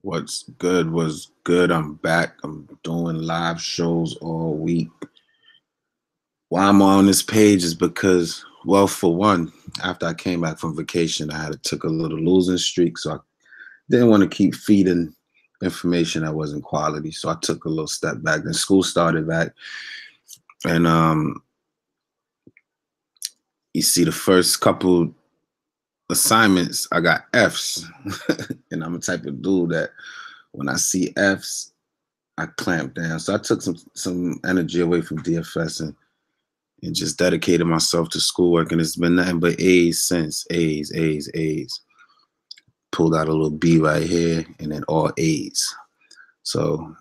What's good was good. I'm back. I'm doing live shows all week. Why I'm on this page is because, well, for one, after I came back from vacation, I had took a little losing streak, so I didn't want to keep feeding information that wasn't quality. So I took a little step back. Then school started back, and you see the first couple assignments, I got F's, and I'm a type of dude that when I see F's, I clamped down. So I took some energy away from DFS and just dedicated myself to schoolwork. And it's been nothing but A's since. A's, A's, A's. Pulled out a little B right here and then all A's. So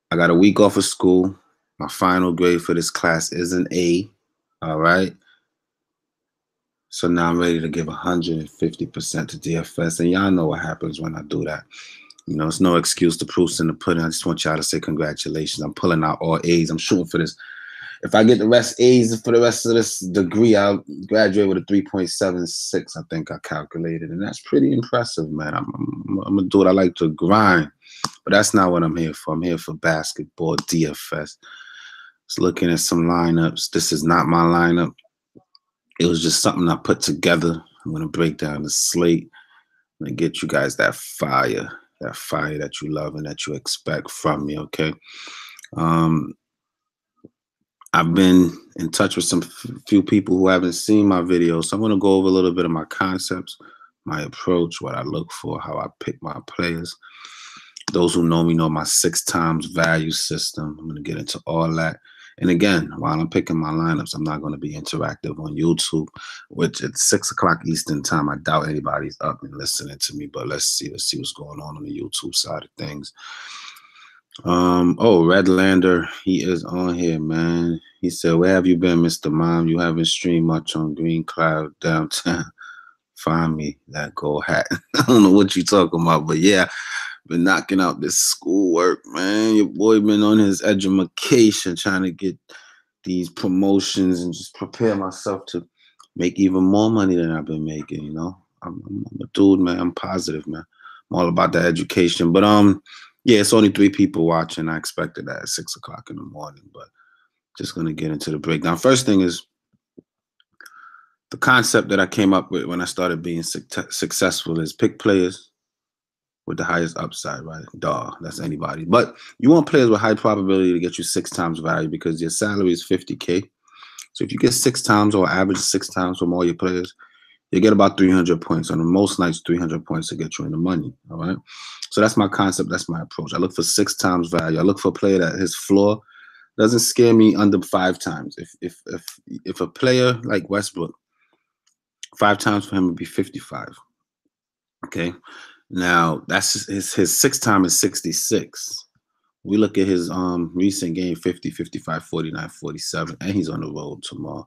I got a week off of school. My final grade for this class is an A. All right. So now I'm ready to give 150% to DFS. And y'all know what happens when I do that. You know, it's no excuse to proofs in the pudding. I just want y'all to say congratulations. I'm pulling out all A's. I'm shooting for this. If I get the rest A's for the rest of this degree, I'll graduate with a 3.76, I think I calculated. And that's pretty impressive, man. I'm a dude. I like to grind. But that's not what I'm here for. I'm here for basketball, DFS. Just looking at some lineups. This is not my lineup. It was just something I put together. I'm going to break down the slate and get you guys that fire that you love and that you expect from me, okay? I've been in touch with some few people who haven't seen my videos, so I'm going to go over a little bit of my concepts, my approach, what I look for, how I pick my players. Those who know me know my 6 times value system. I'm going to get into all that. And again, while I'm picking my lineups, I'm not going to be interactive on YouTube, which at 6 o'clock Eastern time, I doubt anybody's up and listening to me, but let's see what's going on the YouTube side of things. Oh, Redlander, he is on here, man. He said, "Where have you been, Mr. Mom? You haven't streamed much on Green Cloud downtown. Find me that gold hat." I don't know what you're talking about, but yeah, been knocking out this schoolwork, man. Your boy been on his education, trying to get these promotions and just prepare myself to make even more money than I've been making, you know. I'm a dude, man. I'm positive, man. I'm all about that education. But yeah, it's only 3 people watching. I expected that at 6 o'clock in the morning, but just gonna get into the breakdown. First thing is the concept that I came up with when I started being successful is pick players with the highest upside, right? Duh, that's anybody. But you want players with high probability to get you 6 times value because your salary is 50K. So if you get 6 times or average 6 times from all your players, you get about 300 points. On most nights, 300 points to get you in the money, all right? So that's my concept. That's my approach. I look for 6 times value. I look for a player that his floor doesn't scare me under 5 times. If a player like Westbrook, 5 times for him would be 55, okay? Now, that's his 6 time is 66. We look at his recent game, 50, 55, 49, 47, and he's on the road tomorrow.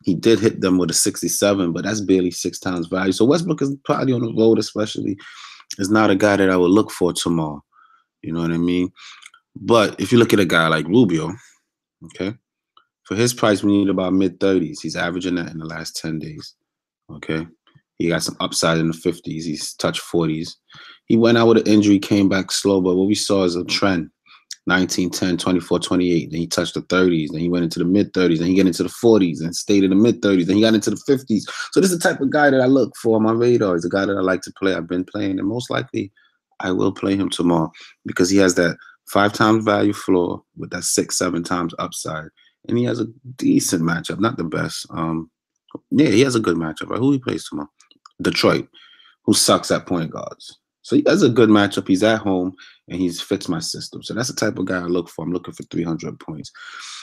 He did hit them with a 67, but that's barely 6 times value. So Westbrook is probably on the road, especially, is not a guy that I would look for tomorrow. You know what I mean? But if you look at a guy like Rubio, okay, for his price, we need about mid-30s. He's averaging that in the last 10 days, okay? He got some upside in the 50s. He's touched 40s. He went out with an injury, came back slow, but what we saw is a trend. 19, 10, 24, 28. Then he touched the 30s. Then he went into the mid-30s. Then he got into the 40s and stayed in the mid-30s. Then he got into the 50s. So this is the type of guy that I look for on my radar. He's a guy that I like to play. I've been playing, and most likely I will play him tomorrow because he has that 5 times value floor with that 6, 7 times upside. And he has a decent matchup, not the best. Yeah, he has a good matchup. Right? Who he plays tomorrow? Detroit, who sucks at point guards. So he has a good matchup. He's at home, and he fits my system. So that's the type of guy I look for. I'm looking for 300 points.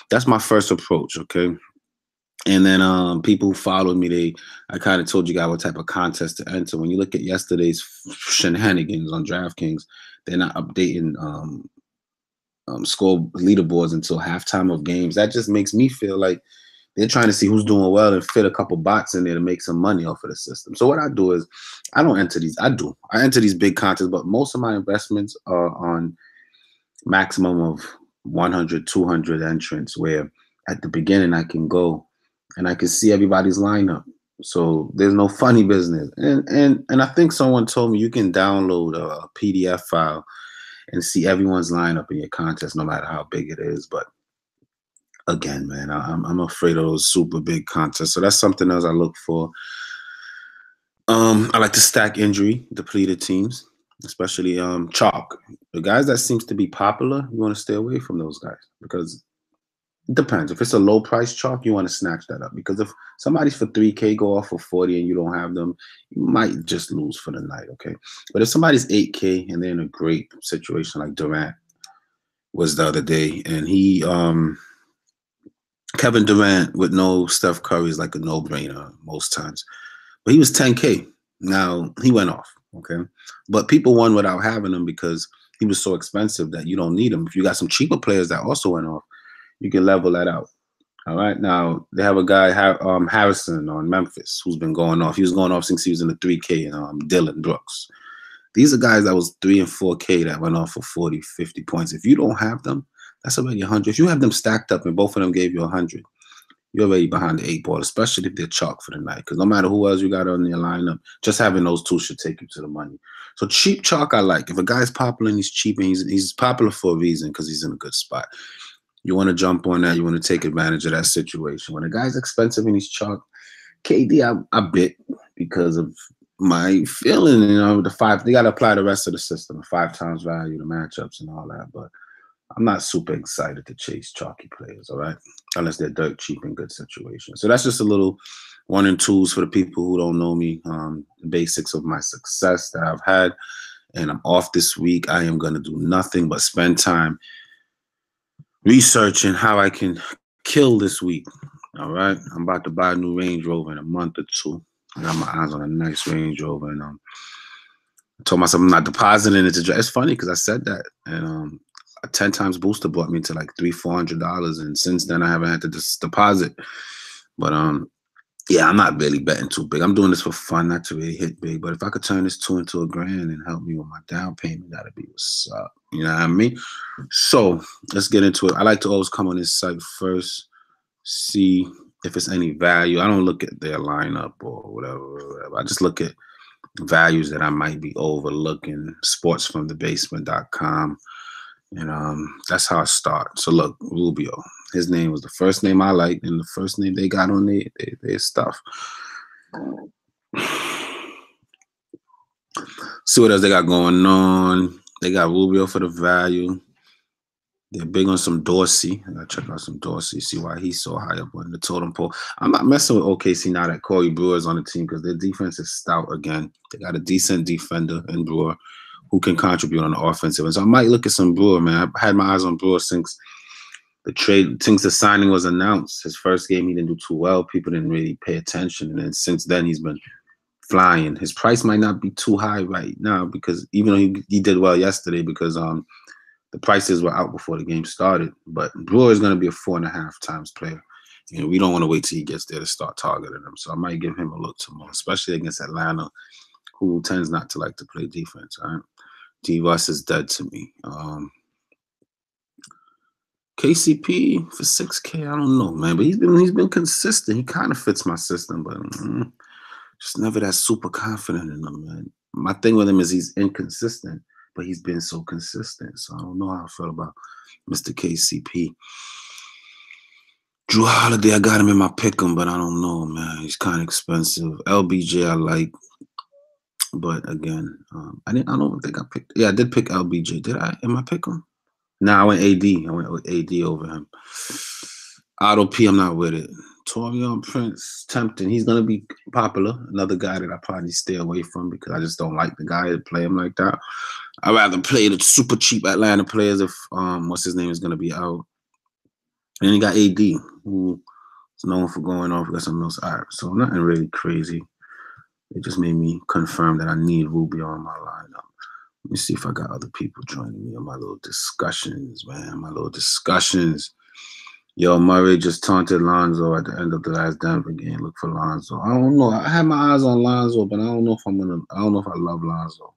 That's my first approach, okay? And then people who followed me, I kind of told you guys what type of contest to enter. When you look at yesterday's shenanigans on Draftkings, they're not updating score leaderboards until halftime of games. That just makes me feel like they're trying to see who's doing well and fit a couple bots in there to make some money off of the system. So what I do is I don't enter these. I enter these big contests, but most of my investments are on maximum of 100, 200 entrants where at the beginning I can go and I can see everybody's lineup. So there's no funny business. And I think someone told me you can download a PDF file and see everyone's lineup in your contest, no matter how big it is. But again, man, I'm afraid of those super big contests. So that's something else I look for. I like to stack injury depleted teams, especially chalk. The guys that seems to be popular, you want to stay away from those guys because it depends. If it's a low price chalk, you want to snatch that up because if somebody's for 3K go off for 40 and you don't have them, you might just lose for the night, okay? But if somebody's 8K and they're in a great situation like Durant was the other day, and Kevin Durant with no Steph Curry is like a no-brainer most times. But he was 10K. Now, he went off, okay? But people won without having him because he was so expensive that you don't need him. If you got some cheaper players that also went off, you can level that out. All right. Now, they have a guy, Harrison on Memphis, who's been going off. He was going off since he was in the 3K, and Dylan Brooks. These are guys that was 3 and 4K that went off for 40, 50 points. If you don't have them, that's already 100. If you have them stacked up and both of them gave you 100, you're already behind the 8 ball, especially if they're chalk for the night. Because no matter who else you got on your lineup, just having those two should take you to the money. So cheap chalk I like. If a guy's popular and he's cheap and he's popular for a reason because he's in a good spot. You want to jump on that. You want to take advantage of that situation. When a guy's expensive and he's chalk, KD, I bit because of my feeling, they got to apply the rest of the system, the 5 times value, the matchups and all that. But I'm not super excited to chase chalky players, all right? Unless they're dirt cheap in good situations. So that's just a little 1 and 2s for the people who don't know me, the basics of my success that I've had. And I'm off this week. I am going to do nothing but spend time researching how I can kill this week, all right? I'm about to buy a new Range Rover in a month or 2. I got my eyes on a nice Range Rover, and I told myself I'm not depositing it to. It's funny because I said that, and a 10 times booster brought me to like $300-400, and since then I haven't had to deposit. But yeah, I'm not really betting too big. I'm doing this for fun, not to really hit big. But if I could turn this 2 into $1,000 and help me with my down payment, that'd be what's up. You know what I mean? So let's get into it. I like to always come on this site first, see if it's any value. I don't look at their lineup or whatever. I just look at values that I might be overlooking. Sportsfromthebasement.com. And that's how I start. So look, Rubio. His name was the first name I liked and the first name they got on their stuff. See what else they got going on. They got Rubio for the value. They're big on some Dorsey. I gotta check out some Dorsey, see why he's so high up on the totem pole. I'm not messing with OKC now that Corey Brewer's on the team because their defense is stout again. They got a decent defender in Brewer who can contribute on the offensive. And so I might look at some Brewer, man. I had my eyes on Brewer since the signing was announced. His first game, he didn't do too well. People didn't really pay attention. And then since then, he's been flying. His price might not be too high right now because even though he did well yesterday because the prices were out before the game started. But Brewer is going to be a 4.5 times player. And we don't want to wait till he gets there to start targeting him. So I might give him a look tomorrow, especially against Atlanta, who tends not to like to play defense. All right? D-Russ is dead to me. KCP for 6K, I don't know, man. But he's been consistent. He kind of fits my system, but just never that super confident in him, man. My thing with him is he's inconsistent, but he's been so consistent. So I don't know how I feel about Mr. KCP. Drew Holiday, I got him in my pick'em, but I don't know, man. He's kind of expensive. LBJ, I like. But again, I don't think I picked. Yeah, I did pick LBJ. Did I? Am I pick him? Nah, I went AD. I went with AD over him. Otto P, I'm not with it. Torian Prince, tempting. He's gonna be popular. Another guy that I probably stay away from because I just don't like the guy that play him like that. I'd rather play the super cheap Atlanta players if what's his name is gonna be out. And then you got AD, who is known for going off. Got something else. All right, so nothing really crazy. It just made me confirm that I need Rubio on my lineup. Let me see if I got other people joining me on my little discussions, man. My little discussions. Yo, Murray just taunted Lonzo at the end of the last Denver game. Look for Lonzo. I don't know. I had my eyes on Lonzo, but I don't know if I love Lonzo.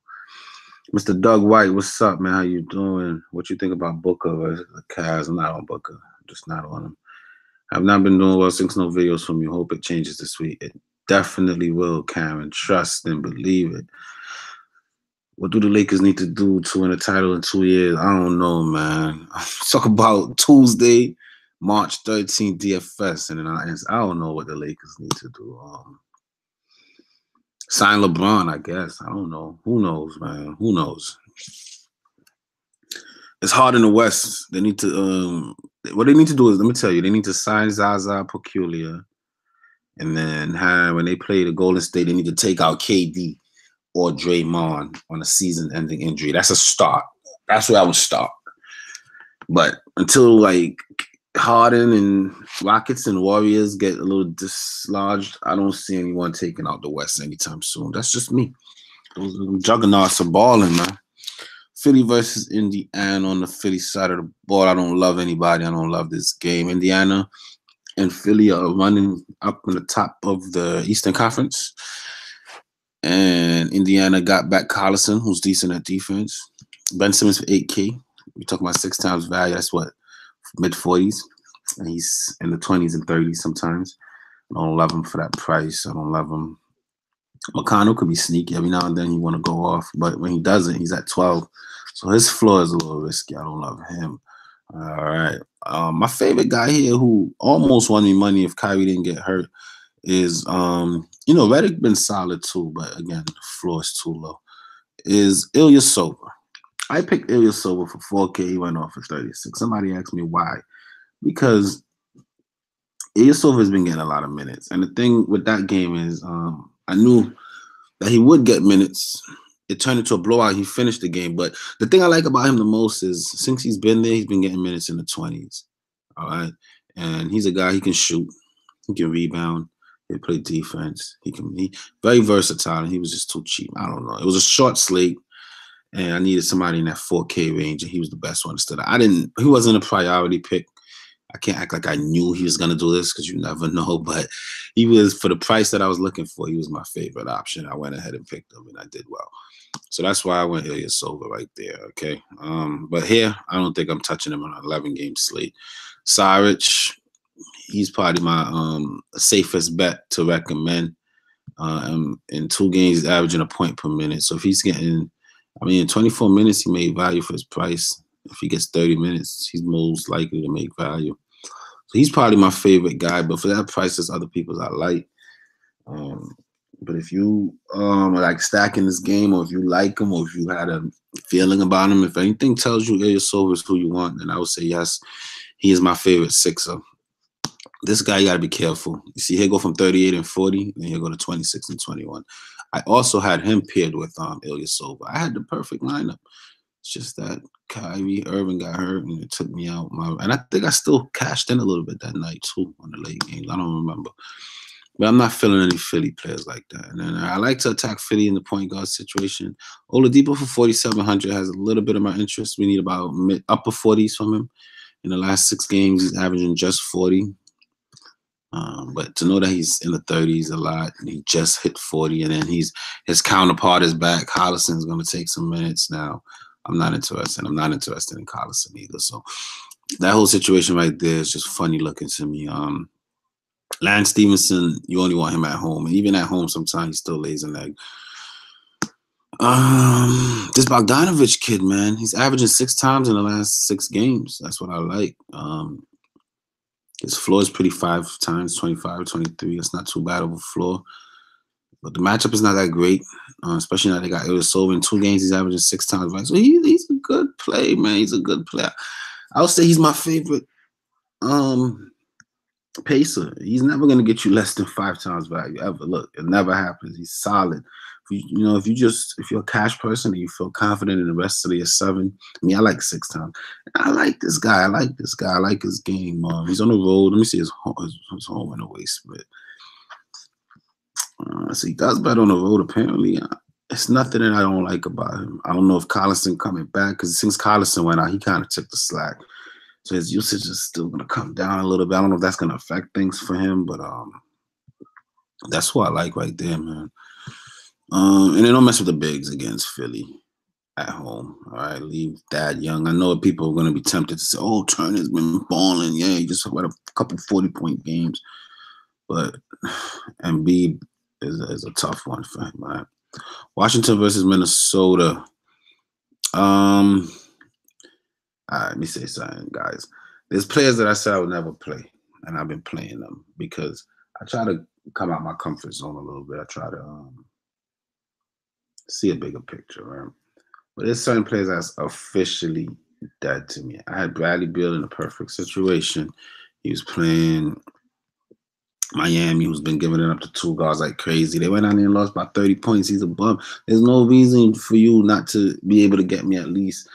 Mr. Doug White, what's up, man? How you doing? What you think about Booker versus the Cavs? I'm not on Booker. I'm just not on him. I've not been doing well since no videos from you. Hope it changes this week. definitely will, Karen. Trust and believe it. What do the Lakers need to do to win a title in 2 years? I don't know, man. Talk about Tuesday, March 13th, DFS, and then I don't know what the Lakers need to do. Sign LeBron, I guess. I don't know. Who knows, man? Who knows? It's hard in the West. They need to what they need to do is, let me tell you, they need to sign Zaza Pachulia, and then when they play the Golden State, they need to take out KD or Draymond on a season-ending injury. That's a start. That's where I would start. But until like Harden and Rockets and Warriors get a little dislodged, I don't see anyone taking out the West anytime soon. That's just me. Those juggernauts are balling, man. Philly versus Indiana on the Philly side of the ball. I don't love anybody. I don't love this game. Indiana and Philly are running up in the top of the Eastern Conference. And Indiana got back Collison, who's decent at defense. Ben Simmons for 8K. We're talking about 6 times value. That's what, mid-40s. And he's in the 20s and 30s sometimes. I don't love him for that price. I don't love him. McConnell could be sneaky. Every now and then he want to go off. But when he doesn't, he's at 12. So his floor is a little risky. I don't love him. All right. My favorite guy here who almost won me money if Kyrie didn't get hurt is, Redick been solid too, but again, the floor is too low, is Ilyasova. I picked Ilyasova for 4K. He went off for 36. Somebody asked me why. Because Ilyasova has been getting a lot of minutes. And the thing with that game is I knew that he would get minutes. It turned into a blowout. He finished the game. But the thing I like about him the most is since he's been there, he's been getting minutes in the 20s. All right. And he's a guy, he can shoot. He can rebound. He play defense. He very versatile. And he was just too cheap. I don't know. It was a short slate. And I needed somebody in that 4K range. And he was the best one to start. He wasn't a priority pick. I can't act like I knew he was going to do this because you never know. But he was, for the price that I was looking for, he was my favorite option. I went ahead and picked him, and I did well. So that's why I went Ilyasova right there, okay? But here, I don't think I'm touching him on an 11-game slate. Saric, he's probably my safest bet to recommend. In 2 games, he's averaging a point per minute. So if he's getting, in 24 minutes, he made value for his price. If he gets 30 minutes, he's most likely to make value. So he's probably my favorite guy, but for that price, there's other people I like. But if you like stacking this game, or if you like him, or if you had a feeling about him, if anything tells you Ilyasova is who you want, then I would say yes, he is my favorite sixer. This guy, you got to be careful. You see, he'll go from 38 and 40, and he'll go to 26 and 21. I also had him paired with Ilyasova. I had the perfect lineup. It's just that Kyrie Irving got hurt, and it took me out. And I think I still cashed in a little bit that night, too, on the late games. I don't remember. But I'm not feeling any Philly players like that. And then I like to attack Philly in the point guard situation. Oladipo for 4,700 has a little bit of my interest. We need about upper 40s from him. In the last 6 games, he's averaging just 40. But to know that he's in the 30s a lot, and he just hit 40, and then his counterpart is back. Hollison's going to take some minutes now. I'm not interested. I'm not interested in Collison either. So that whole situation right there is just funny looking to me. Lance Stevenson, you only want him at home. And even at home, sometimes he still lays an egg. This Bogdanovich kid, man, he's averaging 6 times in the last 6 games. That's what I like. His floor is pretty 5 times, 25, 23. It's not too bad of a floor. But the matchup is not that great, especially now they got Ilyasova in 2 games. He's averaging 6 times. Right? So he's a good play, man. He's a good player. I would say he's my favorite pacer. He's never going to get you less than 5 times value ever. Look, it never happens. He's solid. If you're a cash person and you feel confident in the rest of your 7, I like 6 times. I like this guy. I like his game. He's on the road. Let me see his home and away split. So he does bet on the road, apparently. It's nothing that I don't like about him. I don't know if Collison coming back, because since Collison went out, he kind of took the slack. So his usage is still going to come down a little bit. I don't know if that's going to affect things for him, but that's what I like right there, man. And they don't mess with the bigs against Philly at home. All right, leave Thad Young. I know people are going to be tempted to say, oh, Turner's been balling. Yeah, he just had a couple 40-point games. But Embiid is a tough one for him. Right? Washington versus Minnesota. All right, let me say something, guys. There's players that I said I would never play, and I've been playing them because I try to come out my comfort zone a little bit. I try to see a bigger picture, right? But there's certain players that's officially dead to me. I had Bradley Beal in a perfect situation. He was playing Miami, who's been giving it up to two guards like crazy. They went out there and lost by 30 points. He's a bum. There's no reason for you not to be able to get me at least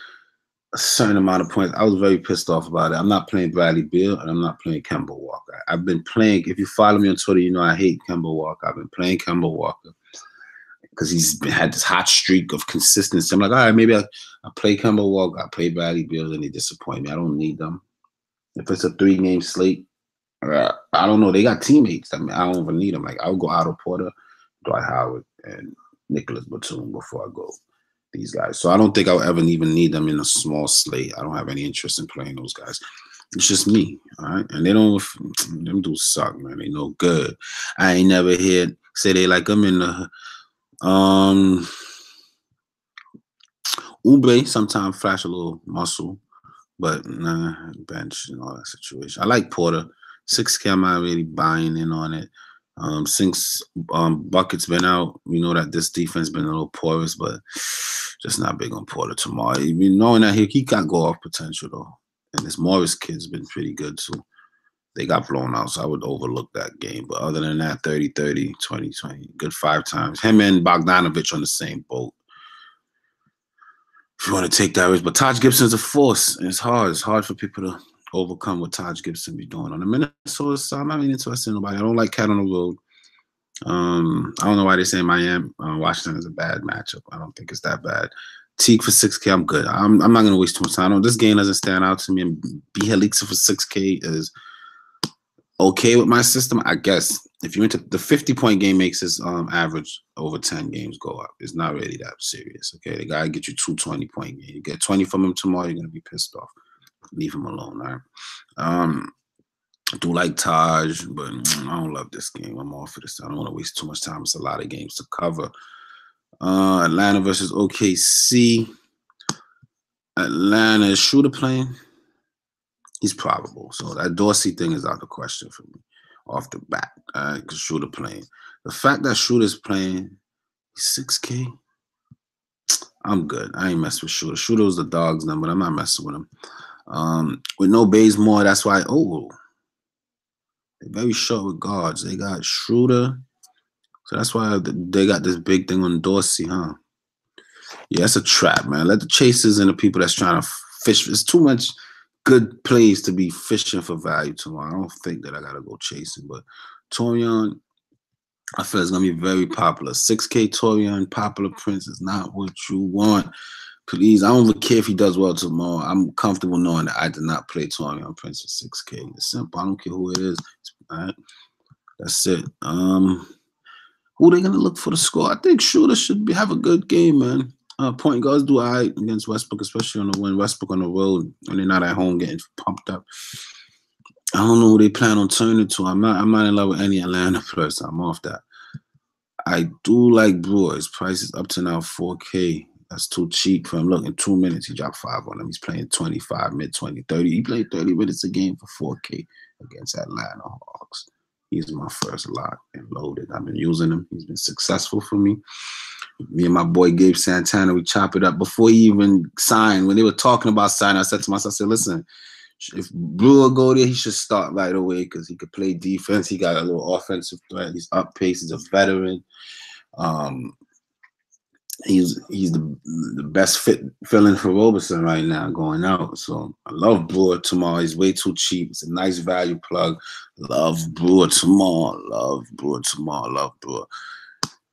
a certain amount of points. I was very pissed off about it. I'm not playing Bradley Beal, and I'm not playing Kemba Walker. I've been playing, if you follow me on Twitter, you know I hate Kemba Walker. I've been playing Kemba Walker because had this hot streak of consistency. I'm like, all right, maybe I play Kemba Walker, I play Bradley Beal, and they disappoint me. I don't need them. If it's a 3-game slate, I don't know. They got teammates. I mean, I don't even need them. Like, I'll go Otto Porter, Dwight Howard, and Nicholas Batum before I go these guys. So I don't think I'll ever even need them in a small slate. I don't have any interest in playing those guys. It's just me, all right? And them dudes suck, man. They no good. I ain't never heard say they like them in the Oubre sometimes flash a little muscle, but nah, bench and all that situation. I like Porter. 6K, I'm not really buying in on it. Since Bucket's been out, we know that this defense been a little porous, but just not big on Porter tomorrow. Even knowing that he got go-off potential, though. And this Morris kid's been pretty good, too. They got blown out, so I would overlook that game. But other than that, 30-30, 20-20, good 5 times. Him and Bogdanovich on the same boat. If you want to take that risk. But Taj Gibson's a force, and it's hard. It's hard for people to overcome what Taj Gibson be doing. On the Minnesota side, I'm not really interested in nobody. I don't like Cat on the road. I don't know why they say Miami, Washington is a bad matchup. I don't think it's that bad. Teague for 6K, I'm good. I'm not going to waste too much time. This game doesn't stand out to me. And Bielitsa for 6K is okay with my system, I guess. If you're into the 50-point game makes his average over 10 games go up. It's not really that serious, okay? The guy get you 2 20-point games. You get 20 from him tomorrow, you're going to be pissed off. Leave him alone, all right? I do like Taj, but I don't love this game. I'm off for this. I don't want to waste too much time. It's a lot of games to cover. Atlanta versus OKC. Atlanta, is Shooter playing? He's probable. So that Dorsey thing is out the question for me off the bat. Because Shooter playing. The fact that Shooter's playing 6K, I'm good. I ain't messing with Shooter. Shooter was the dog's number. I'm not messing with him. With no Bazemore, that's why. They're very short with guards. They got Schroeder. So that's why they got this big thing on Dorsey, huh? Yeah, it's a trap, man. Let the chasers and the people that's trying to fish. It's too much good plays to be fishing for value tomorrow. I don't think that I got to go chasing. But Torian, I feel it's going to be very popular. 6K Torian, popular Prince is not what you want. Please, I don't even care if he does well tomorrow. I'm comfortable knowing that I did not play Torian Prince for 6K. It's simple. I don't care who it is. All right. That's it. Who they gonna look for the score? I think Shooter should have a good game, man. Point guards do all right against Westbrook, especially on the win. Westbrook on the road when they're not at home getting pumped up. I don't know who they plan on turning to. I'm not in love with any Atlanta person. I'm off that. I do like Brewer. His price is up to now 4K. That's too cheap for him. Look, in 2 minutes, he dropped 5 on him. He's playing 25, mid-20, 30. He played 30 minutes a game for 4K against Atlanta Hawks. He's my first lock and loaded. I've been using him. He's been successful for me. Me and my boy Gabe Santana, we chop it up. Before he even signed, when they were talking about signing, I said to myself, I said, listen, if Brewer go there, he should start right away because he could play defense. He got a little offensive threat. He's up pace. He's a veteran. He's the best fit filling for Roberson right now going out. So I love Brewer tomorrow. He's way too cheap. It's a nice value plug. Love Brewer tomorrow. Love Brewer tomorrow. Love Brewer.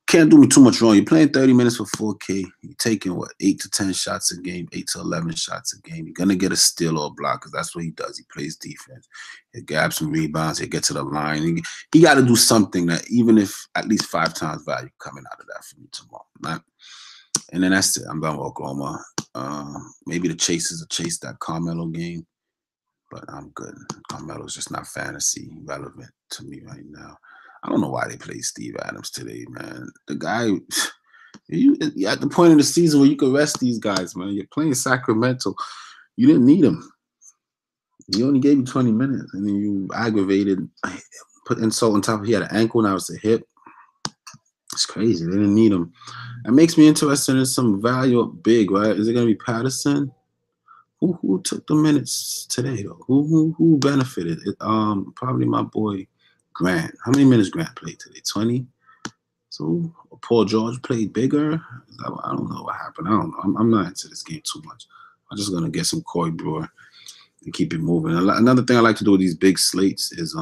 Can't do me too much wrong. You're playing 30 minutes for 4K. You're taking, what, 8 to 10 shots a game, 8 to 11 shots a game. You're going to get a steal or a block because that's what he does. He plays defense. He'll grab some rebounds. He'll get to the line. He got to do something that even if at least 5 times value coming out of that for me tomorrow. Right? And then that's it. I'm done with Oklahoma. Maybe the Chasers will chase that Carmelo game, but I'm good. Carmelo's just not fantasy relevant to me right now. I don't know why they played Steve Adams today, man. The guy, you're at the point in the season where you can rest these guys, man. You're playing Sacramento. You didn't need him. He only gave you 20 minutes, and then you aggravated, put insult on top. He had an ankle, now it's a hip. It's crazy. They didn't need him. It makes me interested in some value up big, right? Is it going to be Patterson? Who took the minutes today, though? Who benefited? Probably my boy Grant. How many minutes Grant played today? 20? So Paul George played bigger? I don't know what happened. I don't know. I'm not into this game too much. I'm just going to get some Corey Brewer and keep it moving. Another thing I like to do with these big slates is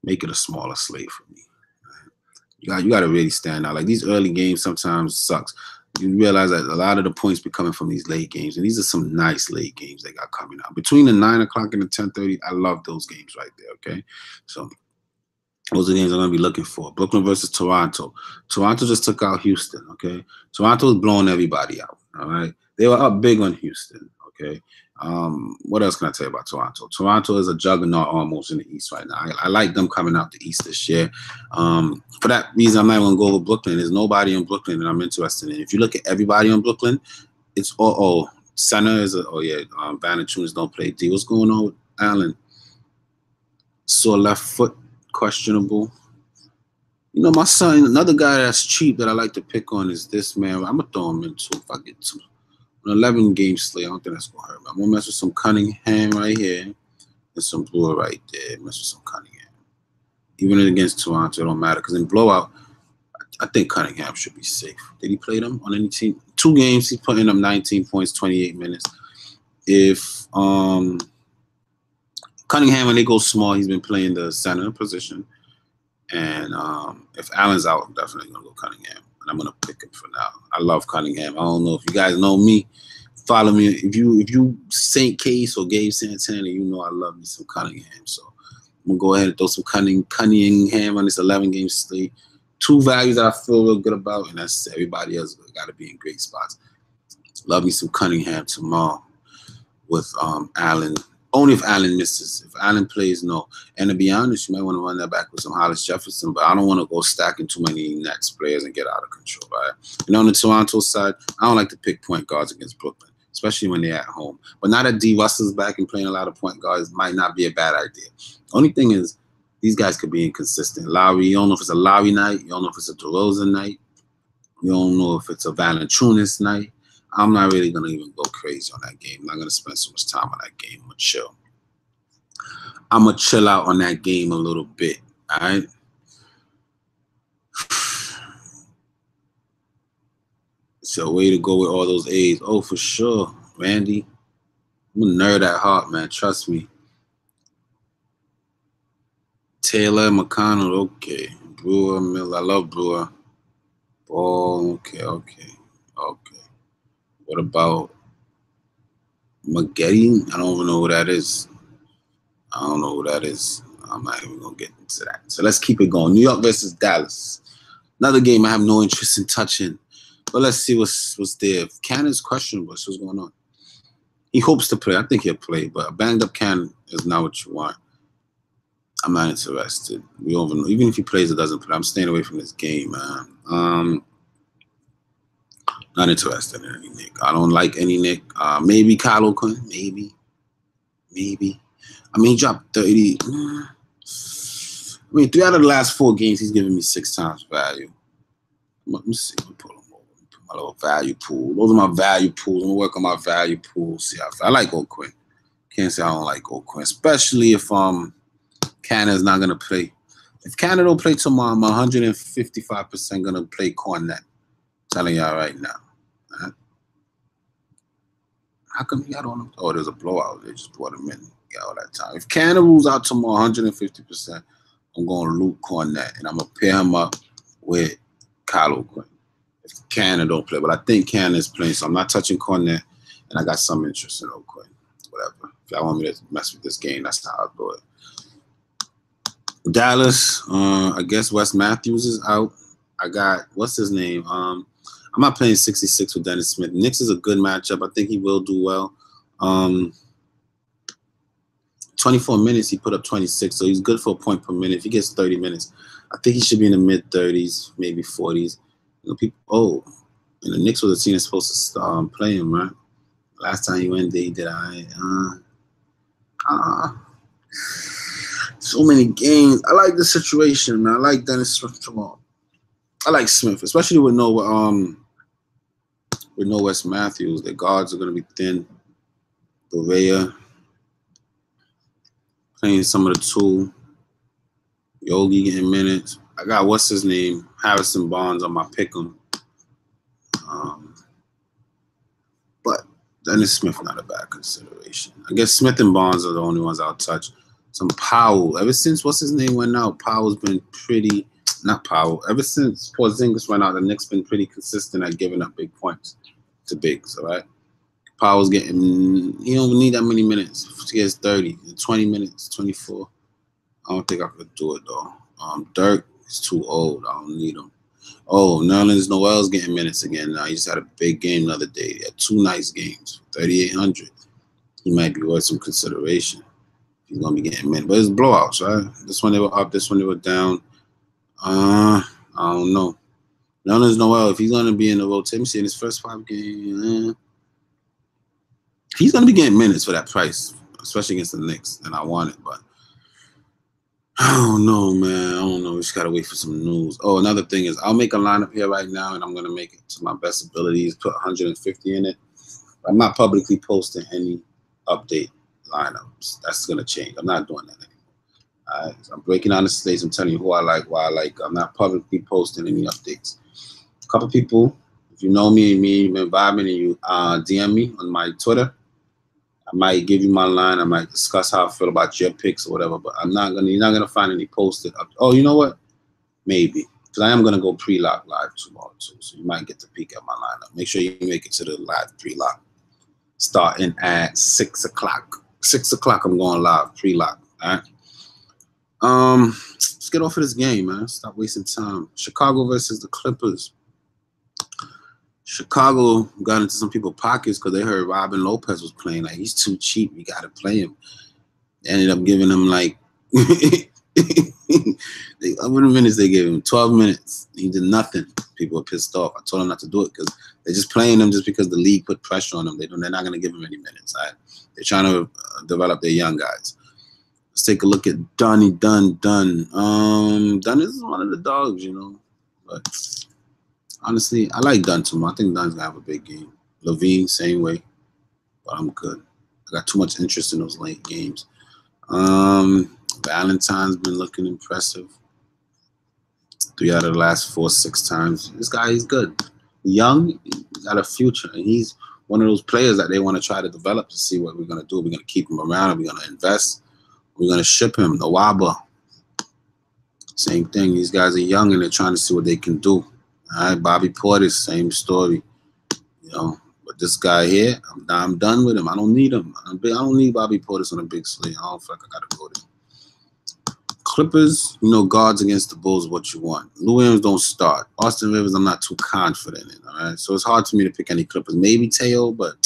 make it a smaller slate for me. You got to really stand out. Like these early games sometimes sucks. You realize that a lot of the points be coming from these late games, and these are some nice late games they got coming out. Between the 9 o'clock and the 10:30, I love those games right there, okay? So those are the games I'm going to be looking for. Brooklyn versus Toronto. Toronto just took out Houston, okay? Toronto was blowing everybody out, all right? They were up big on Houston, okay? What else can I tell you about Toronto? Toronto is a juggernaut almost in the East right now. I like them coming out the East this year. For that reason, I'm not going to go over Brooklyn. There's nobody in Brooklyn that I'm interested in. If you look at everybody in Brooklyn, it's center is Valanciunas don't play D. What's going on with Allen? Sore left foot, questionable. You know, my son, another guy that's cheap that I like to pick on is this man. I'm gonna throw him in too if I get to. An 11-game slate. I don't think that's gonna hurt me. I'm gonna mess with some Cunningham right here and some Brewer right there. Mess with some Cunningham. Even against Toronto, it don't matter because in blowout, I think Cunningham should be safe. Did he play them on any team? 2 games, he's putting up 19 points, 28 minutes. If Cunningham, when they go small, he's been playing the center position. And if Allen's out, I'm definitely gonna go Cunningham. And I'm gonna pick him for now. I love Cunningham. I don't know if you guys know me. Follow me. If you St. Case or Gabe Santana, you know I love me some Cunningham. So I'm gonna go ahead and throw some Cunningham on this 11-game slate. 2 values that I feel real good about, and that's everybody else got to be in great spots. Love me some Cunningham tomorrow with Allen. Only if Allen misses. If Allen plays, no. And to be honest, you might want to run that back with some Hollis Jefferson, but I don't want to go stacking too many Nets players and get out of control, right? And on the Toronto side, I don't like to pick point guards against Brooklyn, especially when they're at home. But now that D. Russell's back and playing a lot of point guards, might not be a bad idea. Only thing is, these guys could be inconsistent. Lowry, you don't know if it's a Lowry night. You don't know if it's a DeRozan night. You don't know if it's a Valanciunas night. I'm not really going to even go crazy on that game. I'm not going to spend so much time on that game. I'm going to chill. I'm going to chill out on that game a little bit, all right? So way to go with all those A's. Oh, for sure, Randy. I'm a nerd at heart, man. Trust me. Taylor, McConnell, okay. Brewer, Miller. I love Brewer. Ball, okay. What about Maggette? I don't even know who that is. I'm not even going to get into that. So let's keep it going. New York versus Dallas. Another game I have no interest in touching. But let's see what's there. Cannon's questionable. What's going on? He hopes to play. I think he'll play. But a banged-up Cannon is not what you want. I'm not interested. Even if he plays or doesn't play, I'm staying away from this game, man. Not interested in any Nick. I don't like any Nick. Maybe Kyle O'Quinn. Maybe. I mean, he dropped 30. I mean, 3 out of the last 4 games, he's giving me 6 times value. Let me see. Let me pull him over. Put my little value pool. Those are my value pools. I'm going to work on my value pool. See how I like O'Quinn. Can't say I don't like O'Quinn, especially if Canada's not going to play. If Canada don't play tomorrow, I'm 155% going to play Cornet. Telling y'all right now. Right? How come y'all don't know? Oh, there's a blowout. They just brought him in. Got all that time. If Canada rules out tomorrow 150%, I'm going to Luke Cornet, and I'm going to pair him up with Kyle O'Quinn. If Canada don't play. But I think Canada's playing, so I'm not touching Cornet, and I got some interest in O'Quinn. Whatever. If y'all want me to mess with this game, that's how I'll do it. Dallas, I guess Wes Matthews is out. I got, what's his name? I'm not playing 66 with Dennis Smith. Knicks is a good matchup. I think he will do well. 24 minutes, he put up 26, so he's good for a point per minute. If he gets 30 minutes, I think he should be in the mid-30s, maybe 40s. You know, people. Oh, and the Knicks was a team that's supposed to play him, right? Last time he went, they did. So many games. I like the situation, man. I like Dennis Smith. I like Smith, especially with no Wes Matthews. The guards are gonna be thin. Bovea playing some of the two. Yogi getting minutes. I got what's his name, Harrison Barnes on my pick'em. But Dennis Smith not a bad consideration. I guess Smith and Barnes are the only ones I'll touch. Some Powell. Ever since what's his name went out, Powell's been pretty. Not Powell. Ever since Porzingis went out, the Knicks been pretty consistent at giving up big points to bigs. All right. Powell's getting. He don't need that many minutes. He gets 30, 20 minutes, 24. I don't think I could do it though. Dirk is too old. I don't need him. Oh, Nerlens Noel's getting minutes again now. He just had a big game the other day. He had 2 nice games, 3,800. He might be worth some consideration. He's gonna be getting minutes, but it's blowouts, right? This one they were up, this one they were down. I don't know. Nerlens Noel, if he's gonna be in the rotation in his first 5 games, he's gonna be getting minutes for that price, especially against the Knicks, and I want it, but. I don't know, man. I don't know. We just gotta wait for some news. Oh, another thing is I'll make a lineup here right now, and I'm gonna make it to my best abilities. Put 150 in it. I'm not publicly posting any update lineups. That's gonna change. I'm not doing that anymore. All right. So I'm breaking down the slates. I'm telling you who I like, why I like. I'm not publicly posting any updates. A couple people, if you know me and you've been vibing, and you DM me on my Twitter. I might give you my line. I might discuss how I feel about your picks or whatever, but you're not gonna find any posted up. Oh, you know what? Maybe. Because I am gonna go pre-lock live tomorrow too. So you might get to peek at my lineup. Make sure you make it to the live pre-lock. Starting at 6 o'clock. 6 o'clock I'm going live, pre-lock. All right. Let's get off of this game, man. Stop wasting time. Chicago versus the Clippers. Chicago got into some people's pockets because they heard Robin Lopez was playing. Like, he's too cheap. We got to play him. They ended up giving him, like, how many minutes they gave him? 12 minutes. He did nothing. People were pissed off. I told them not to do it because they're just playing him just because the league put pressure on them. They're not going to give him any minutes. Right? They're trying to develop their young guys. Let's take a look at Dunn. Dunn is one of the dogs, you know. But honestly, I like Dunn too much. I think Dunn's gonna have a big game. Levine, same way. But I'm good. I got too much interest in those late games. Valentine's been looking impressive. 3 out of the last 4-6 times. This guy, he's good. Young, he's got a future. And he's one of those players that they want to try to develop to see what we're going to do. We're going to keep him around. We're going to invest. We're going to ship him. The Waba. Same thing. These guys are young and they're trying to see what they can do. All right, Bobby Portis, same story. You know, but this guy here, I'm done with him. I don't need him. I don't need Bobby Portis on a big slate. I don't feel like I got to go there. Clippers, you know, guards against the Bulls, what you want. Lou Williams don't start. Austin Rivers, I'm not too confident in, all right? So it's hard for me to pick any Clippers. Maybe Teo, but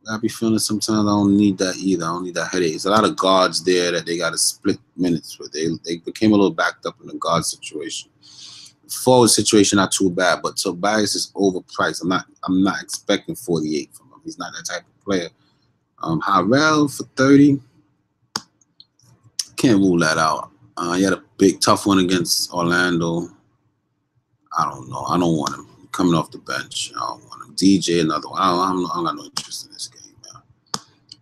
I be feeling sometimes I don't need that either. I don't need that headache. There's a lot of guards there that they got to split minutes with. They became a little backed up in the guard situation. Forward situation not too bad, but Tobias is overpriced. I'm not expecting 48 from him. He's not that type of player. Harrell for 30. Can't rule that out. He had a big tough one against Orlando. I don't know. I don't want him coming off the bench. I don't want him. DJ, another one. I'm not no interest in this game, man.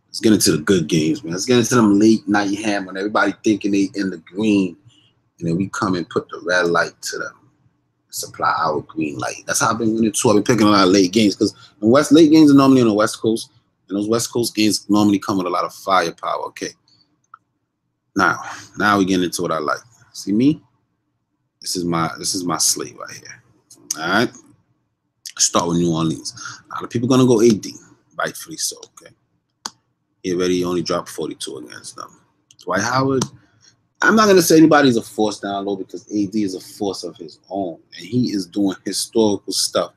Let's get into the good games, man. Let's get into them late night ham when everybody thinking they in the green, and then we come and put the red light to them. Supply our green light. That's how I've been winning too. I've been picking a lot of late games because late games are normally on the West Coast, and those West Coast games normally come with a lot of firepower. Okay. Now we get into what I like. See me? This is my slate right here. All right. Start with New Orleans. A lot of people gonna go AD, rightfully so. Okay. He already only dropped 42 against them. Dwight Howard. I'm not going to say anybody's a force down low because AD is a force of his own. And he is doing historical stuff.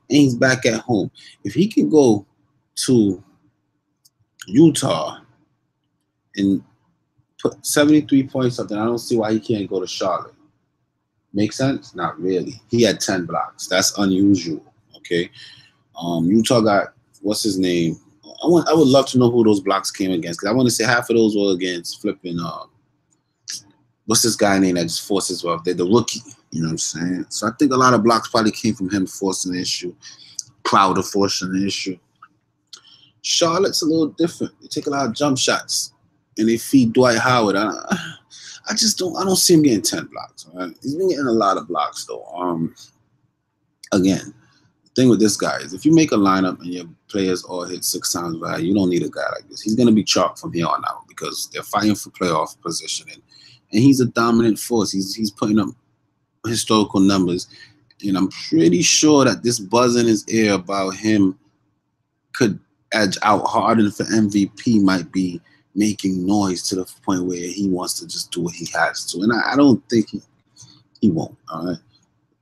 And he's back at home. If he can go to Utah and put 73 points up, then I don't see why he can't go to Charlotte. Make sense? Not really. He had 10 blocks. That's unusual. Okay. Utah got, what's his name? I would love to know who those blocks came against, because I want to say half of those were against flipping what's this guy name that just forces well? They're the rookie. You know what I'm saying? So I think a lot of blocks probably came from him forcing the issue. Crowder forcing the issue. Charlotte's a little different. They take a lot of jump shots and they feed Dwight Howard. I don't see him getting 10 blocks. Right? He's been getting a lot of blocks though. Again, the thing with this guy is if you make a lineup and your players all hit 6 times value, you don't need a guy like this. He's gonna be chalk from here on out because they're fighting for playoff positioning. And he's a dominant force. He's putting up historical numbers. And I'm pretty sure that this buzz in his ear about him could edge out Harden for MVP might be making noise to the point where he wants to just do what he has to. And I don't think he won't. All right.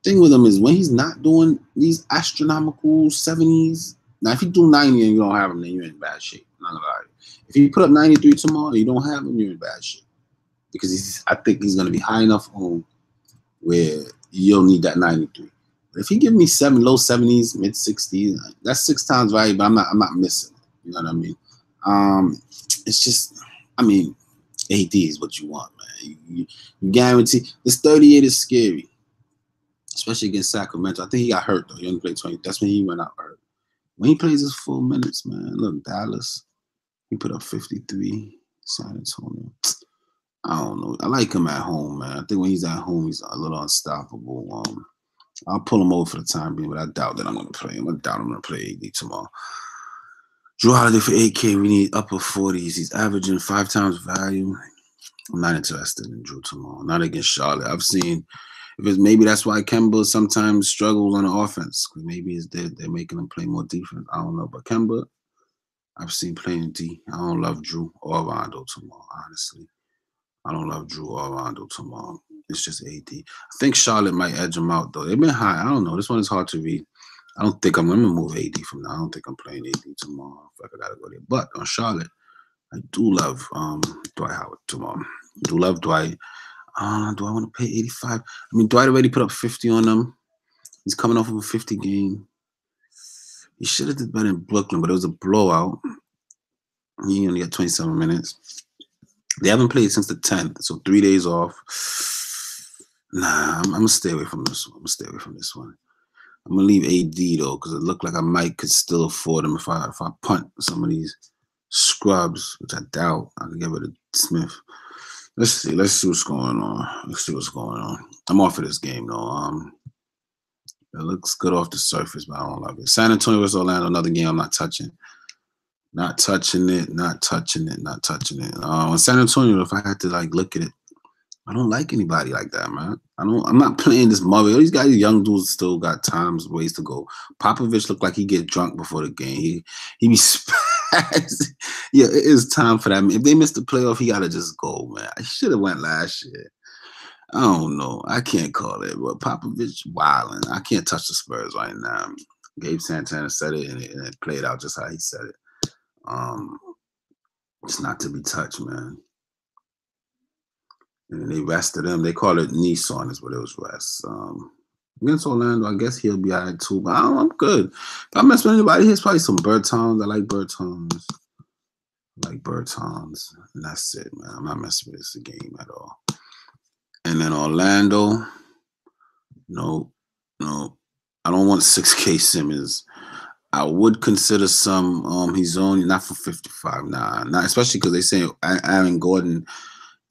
The thing with him is when he's not doing these astronomical 70s. Now, if you do 90 and you don't have him, then you're in bad shape. I'm not gonna lie. If you put up 93 tomorrow and you don't have him, you're in bad shape. Because I think he's going to be high enough home where you'll need that 93. But if he give me low 70s, mid 60s, that's 6 times value, but I'm not missing it. You know what I mean? It's just, I mean, AD is what you want, man. You guarantee. This 38 is scary, especially against Sacramento. I think he got hurt though. He only played 20. That's when he went out hurt. When he plays his full minutes, man. Look, Dallas, he put up 53. San Antonio. I don't know. I like him at home, man. I think when he's at home, he's a little unstoppable. I'll pull him over for the time being, but I doubt that I'm going to play him. I doubt I'm going to play AD tomorrow. Drew Holiday for 8K. We need upper 40s. He's averaging 5 times value. I'm not interested in Drew tomorrow. Not against Charlotte. I've seen, maybe that's why Kemba sometimes struggles on the offense. Because maybe they're making him play more defense. I don't know. But Kemba, I've seen playing D. I don't love Drew or Rondo tomorrow, honestly. I don't love Drew or Rondo tomorrow. It's just AD. I think Charlotte might edge them out, though. They've been high. I don't know. This one is hard to read. I don't think I'm going to move AD from now. I don't think I'm playing AD tomorrow. I got to go there. But on Charlotte, I do love Dwight Howard tomorrow. I do love Dwight. Do I want to pay 85? I mean, Dwight already put up 50 on them. He's coming off of a 50 game. He should have did better in Brooklyn, but it was a blowout. He only got 27 minutes. They haven't played since the 10th, so 3 days off. Nah, I'm going to stay away from this one. I'm going to leave AD, though, because it looked like I could still afford him if I punt some of these scrubs, which I doubt. I can get rid of Smith. Let's see what's going on. I'm off of this game, though. It looks good off the surface, but I don't love it. San Antonio vs. Orlando, another game I'm not touching. Not touching it. On San Antonio, if I had to look at it, I don't like anybody like that, man. I'm not playing this Murray. All these guys, young dudes, still got ways to go. Popovich looked like he get drunk before the game. He be spazzing. Yeah, it is time for that. If they missed the playoff, he gotta just go, man. I should have went last year. I don't know. I can't call it, but Popovich wilding. I can't touch the Spurs right now. Gabe Santana said it, and it played out just how he said it. It's not to be touched, man. And they rested him. They call it knee soreness, but it was rest. Against Orlando, I guess he'll be all right too. But I'm good. If I mess with anybody, here's probably some Bertans. I like Bertans. And that's it, man. I'm not messing with this game at all. And then Orlando, no. I don't want 6K Simmons. I would consider some. He's only not for 55. Nah, not especially because they say Aaron Gordon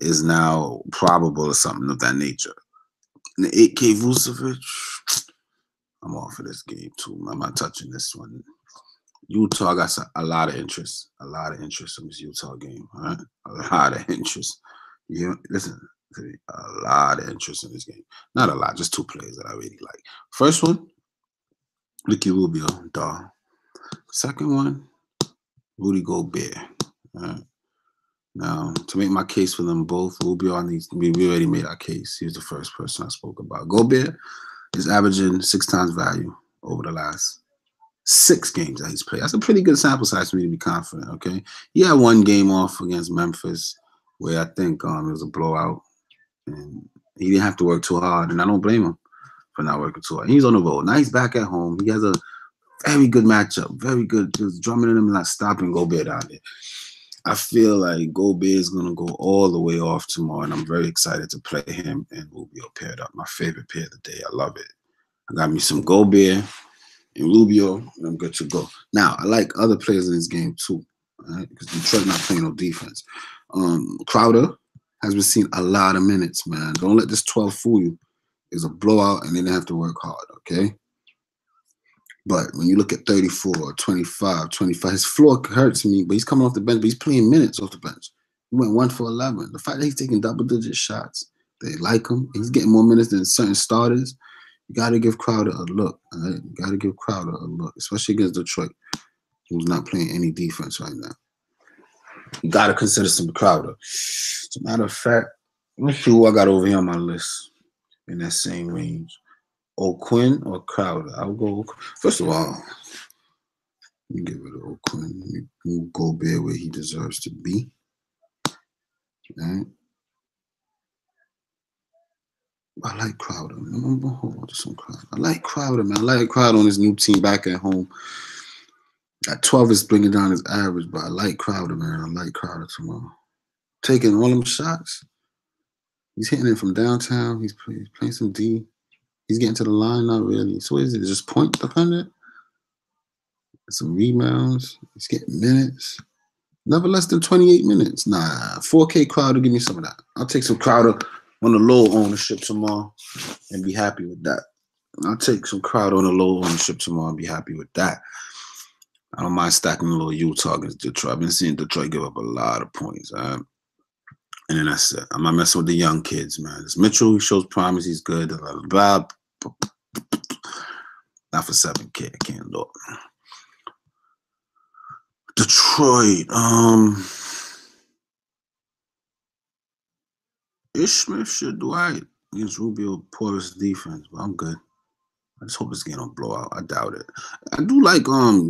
is now probable or something of that nature. And the 8K Vucevic, I'm off of this game too. I'm not touching this one. Utah got a lot of interest. A lot of interest in this Utah game. All right, a lot of interest. Listen, a lot of interest in this game. Not a lot, just 2 players that I really like. First one, Ricky Rubio, dog. Second one, Rudy Gobert. All right. Now, to make my case for them both, Rubio, we already made our case. He was the first person I spoke about. Gobert is averaging 6 times value over the last 6 games that he's played. That's a pretty good sample size for me to be confident, okay? He had 1 game off against Memphis where I think it was a blowout. And he didn't have to work too hard, and I don't blame him for not working too hard. He's on the road. Now he's back at home. He has a very good matchup. Very good. Just drumming him and not stopping Gobert out there. I feel like Gobert is going to go all the way off tomorrow, and I'm very excited to play him and Rubio paired up. My favorite pair of the day. I love it. I got me some Gobert and Rubio, and I'm good to go. Now, I like other players in this game too, right? Because Detroit not playing no defense. Crowder has been seeing a lot of minutes, man. Don't let this 12 fool you. It's a blowout, and they didn't have to work hard, okay? But when you look at 34, 25, 25, his floor hurts me, but he's coming off the bench, but he's playing minutes off the bench. He went 1 for 11. The fact that he's taking double-digit shots, they like him. He's getting more minutes than certain starters. You got to give Crowder a look, all right? You got to give Crowder a look, especially against Detroit, who's not playing any defense right now. You got to consider some Crowder. As a matter of fact, let me see who I got over here on my list in that same range. O'Quinn or Crowder? I'll go. First of all, let me get rid of O'Quinn. Let me move Gobert where he deserves to be. Right? I like Crowder. I like Crowder, man. I like Crowder on his new team back at home. At 12 is bringing down his average, but I like Crowder, man. I like Crowder tomorrow. Taking all them shots. He's hitting it from downtown. He's playing some D. He's getting to the line, not really. So is it just point dependent? Some rebounds. He's getting minutes. Never less than 28 minutes. Nah, 4K Crowder, give me some of that. I'll take some Crowder on the low ownership tomorrow and be happy with that. I'll take some Crowder on the low ownership tomorrow and be happy with that. I don't mind stacking a little Utah against Detroit. I've been seeing Detroit give up a lot of points. And then that's it. I'm not messing with the young kids, man. It's Mitchell who shows promise. He's good. Not for 7K. I can't do it. Detroit. Ish Smith should do right against Rubio porous defense, but I'm good. I just hope this game don't blow out. I doubt it. I do like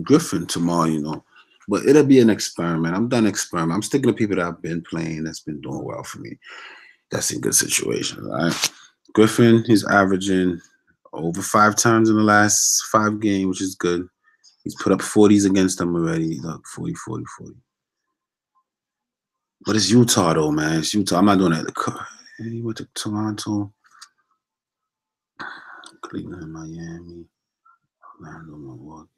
Griffin tomorrow, you know, but it'll be an experiment. I'm done experimenting. I'm sticking to people that I've been playing that's been doing well for me. That's in good situations, right? Griffin, he's averaging over 5 times in the last 5 games, which is good. He's put up 40s against them already. Look, 40, 40, 40. But it's Utah, though, man. It's Utah. I'm not doing that. He went to Toronto, Cleveland, Miami, Orlando, Milwaukee.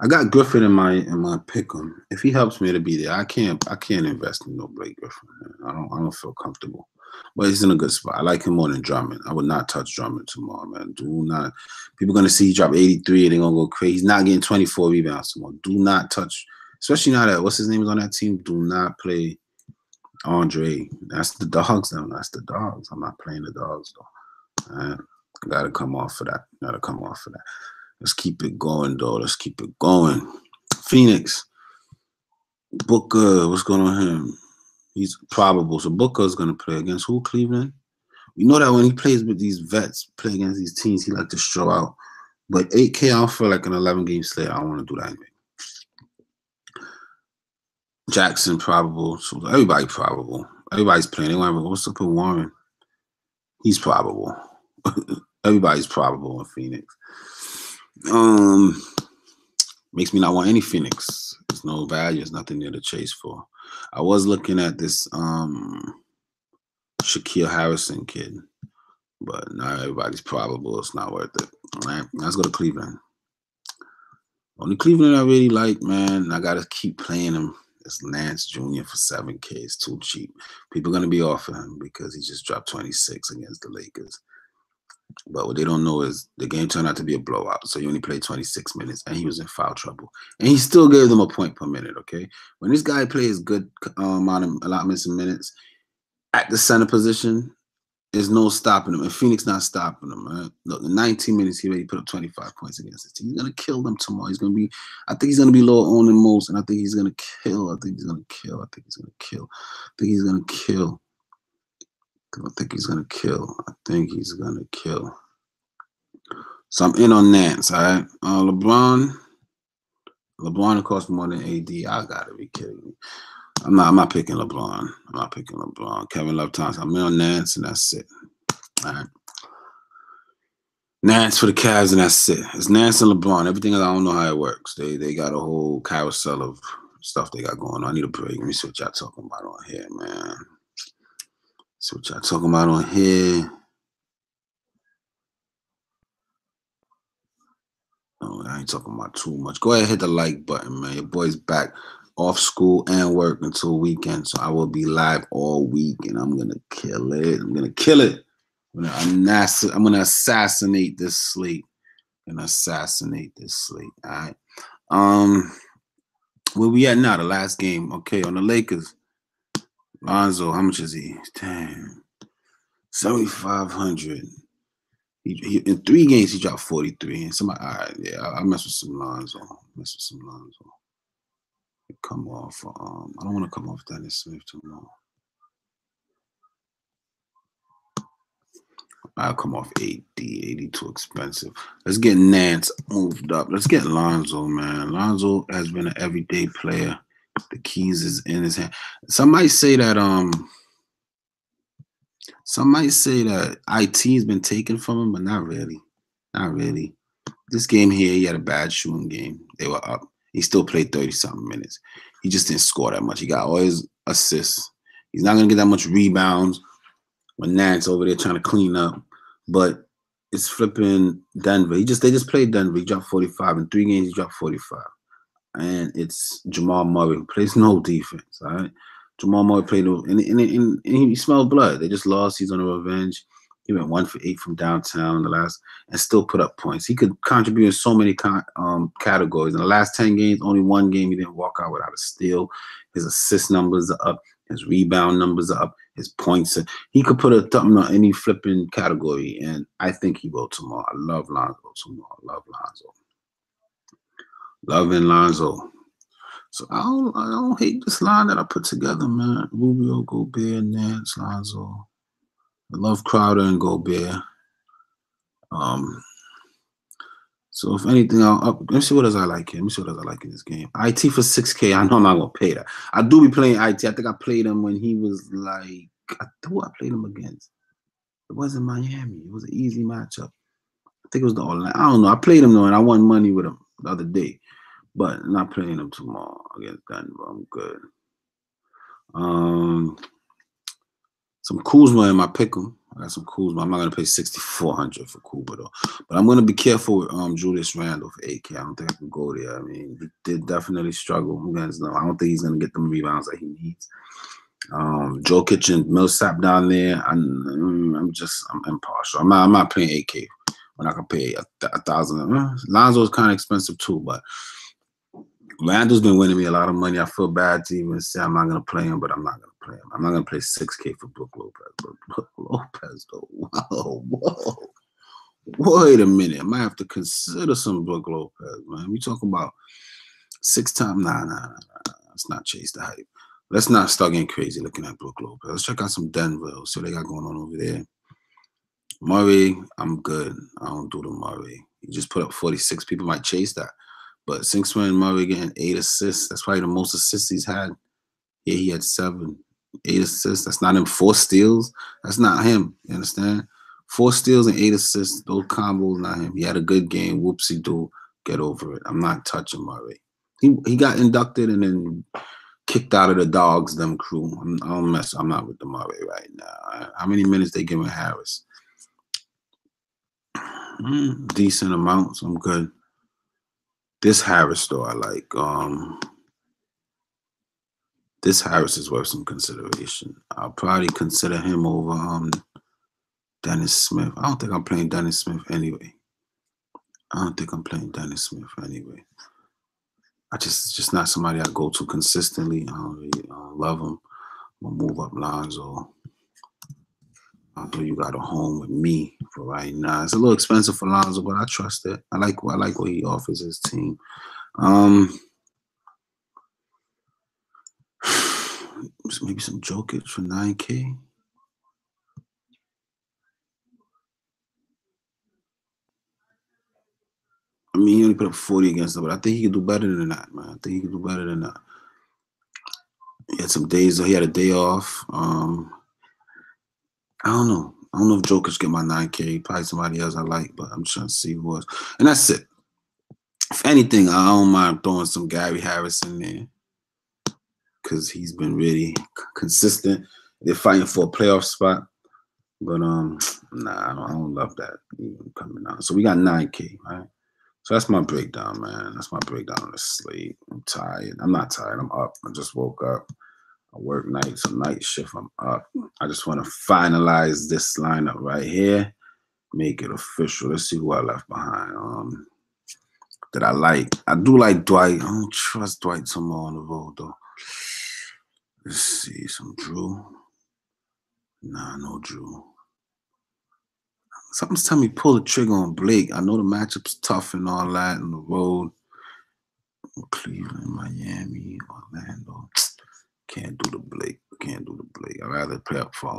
I got Griffin in my pick'em. If he helps me to be there, I can't invest in no Blake Griffin. Man. I don't feel comfortable. But he's in a good spot. I like him more than Drummond. I would not touch Drummond tomorrow, man. Do not. People are gonna see he drop 83 and they're gonna go crazy. He's not getting 24 rebounds tomorrow. Do not touch, especially now that what's his name is on that team. Do not play Andre. That's the dogs, though. That's the dogs. I'm not playing the dogs though. I gotta come off for that. Let's keep it going, though. Let's keep it going. Phoenix. Booker, what's going on with him? He's probable. So Booker's going to play against who? Cleveland? We know that when he plays with these vets, play against these teams, he like to show out. But 8K, I don't feel like an 11-game slate. I don't want to do that anyway. Jackson, probable. So everybody probable. Everybody's playing. They want to what's up with Warren? He's probable. Everybody's probable in Phoenix. Makes me not want any Phoenix. There's no value. There's nothing there to chase for. I was looking at this Shaquille Harrison kid, but not everybody's probable. It's not worth it. All right, let's go to Cleveland. Only Cleveland I really like, man. I gotta keep playing him. It's Lance Jr. for 7K. It's too cheap. People are gonna be off of him because he just dropped 26 against the Lakers. But what they don't know is the game turned out to be a blowout. So he only played 26 minutes, and he was in foul trouble. And he still gave them a point per minute, okay? When this guy plays good amount of allotments of minutes at the center position, there's no stopping him. And Phoenix not stopping him, right? Look, in 19 minutes, he already put up 25 points against his team. He's going to kill them tomorrow. I think he's going to be lower on than most, and I think he's going to kill. I think he's going to kill. I think he's going to kill. I think he's going to kill. I think he's going to kill. I think he's going to kill. So I'm in on Nance, all right? LeBron costs more than AD. I gotta be kidding me. I'm not picking LeBron. I'm not picking LeBron. Kevin Love Thompson. I'm in on Nance, and that's it. All right. Nance for the Cavs, and that's it. It's Nance and LeBron. Everything else, I don't know how it works. They got a whole carousel of stuff they got going on. I need a break. Let me see what y'all talking about on here, man. See what y'all talking about on here. Oh, I ain't talking about too much. Go ahead, hit the like button, man. Your boy's back off school and work until weekend, so I will be live all week, and I'm gonna kill it. I'm gonna kill it. I'm gonna assassinate this slate. All right. Where we at now? The last game. Okay, on the Lakers. Lonzo, how much is he? Damn. 7,500. He in 3 games he dropped 43. And somebody, all right, yeah, I mess with some Lonzo. Come off. I don't want to come off Dennis Smith too long. I'll come off 80 too expensive. Let's get Nance moved up. Let's get Lonzo, man. Lonzo has been an everyday player. The keys is in his hand. Some might say that IT has been taken from him, but not really. Not really. This game here, he had a bad shooting game. They were up. He still played 30-something minutes. He just didn't score that much. He got all his assists. He's not going to get that much rebounds when Nance over there trying to clean up. But it's flipping Denver. They just played Denver. He dropped 45. In 3 games, he dropped 45. And it's Jamal Murray, who plays no defense, all right? Jamal Murray played, and he smelled blood. They just lost. He's on a revenge. He went 1 for 8 from downtown and still put up points. He could contribute in so many categories. In the last 10 games, only 1 game he didn't walk out without a steal. His assist numbers are up. His rebound numbers are up. His points. He could put a thumb on any flipping category, and I think he will tomorrow. I love Lonzo tomorrow. Loving Lonzo. So I don't hate this line that I put together, man. Rubio, Gobert, Nance, Lonzo. I love Crowder and Gobert. So if anything, let me see what else I like here. Let me see what else I like in this game. IT for 6K. I know I'm not gonna pay that. I do be playing IT. I think I played him when he was like, who I played him against. It wasn't Miami. It was an easy matchup. I think it was the Orlando. I don't know. I played him though, and I won money with him the other day. But I'm not playing him tomorrow against Denver. I'm good. Some Kuzma in my pick'em. I got some Kuzma. I'm not gonna pay 6,400 for Kuzma though. But I'm gonna be careful with Julius Randle for 8K. I don't think I can go there. I mean, he did definitely struggle against them. I don't think he's gonna get them rebounds that he needs. Jokic and Millsap down there. I'm impartial. I'm not paying 8K when I can pay a thousand. Lonzo's kind of expensive too, but Randall's been winning me a lot of money. I feel bad to even say I'm not going to play him, but I'm not going to play him. I'm not going to play 6K for Brook Lopez. But Brook Lopez, though, whoa. Wait a minute. I might have to consider some Brook Lopez, man. We talking about 6 times. Nah. Let's not chase the hype. Let's not start getting crazy looking at Brook Lopez. Let's check out some Denver. See what they got going on over there. Murray, I'm good. I don't do the Murray. He just put up 46. People might chase that. But Sinksman Murray getting 8 assists. That's probably the most assists he's had. Yeah, he had 7. 8 assists. That's not him. 4 steals. That's not him. You understand? 4 steals and 8 assists. Those combos, not him. He had a good game. Whoopsie do. Get over it. I'm not touching Murray. He got inducted and then kicked out of the Dogs, them crew. I don't mess. I'm not with the Murray right now. How many minutes they giving Harris? Decent amounts. I'm good. This Harris, though, I like. This Harris is worth some consideration. I'll probably consider him over Dennis Smith. I don't think I'm playing Dennis Smith anyway. It's just not somebody I go to consistently. I don't really love him. I'm gonna move up Lonzo. I know you got a home with me for right now. It's a little expensive for Lonzo, but I trust it. I like what he offers his team. Maybe some Jokic for 9K. I mean, he only put up 40 against them, but I think he could do better than that, man. I think he could do better than that. He had some days. He had a day off. I don't know. I don't know if Jokic get my 9K. Probably somebody else I like, but I'm trying to see who was. And that's it. If anything, I don't mind throwing some Gary Harris in there because he's been really consistent. They're fighting for a playoff spot, but nah, I don't love that even coming out. So we got 9K, right? So that's my breakdown, man. That's my breakdown on the slate. I'm tired. I'm not tired. I'm up. I just woke up. I work nights, so night shift. I'm up. I just want to finalize this lineup right here, make it official. Let's see who I left behind. That I like. I do like Dwight. I don't trust Dwight somewhere on the road though. Let's see, some Drew. Nah, no Drew. Something's telling me pull the trigger on Blake. I know the matchup's tough and all that on the road. Cleveland, Miami, Orlando. Can't do the Blake. Can't do the Blake. I'd rather play up for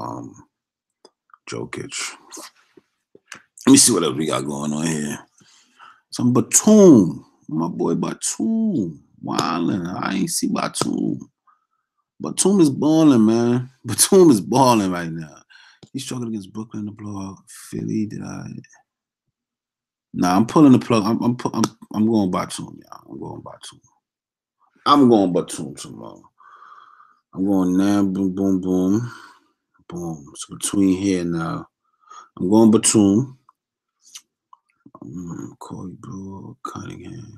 Jokic. Let me see what else we got going on here. Some Batum. My boy Batum. Wildin'. I ain't see Batum. Batum is balling, man. Batum is balling right now. He struggled against Brooklyn in the blowout. Philly, did I? Nah, I'm pulling the plug. I'm going Batum, y'all. I'm going Batum. I'm going Batum tomorrow. I'm going now. Boom, boom, boom, boom. So between here now, I'm going Batum. Corey Brewer, Cunningham.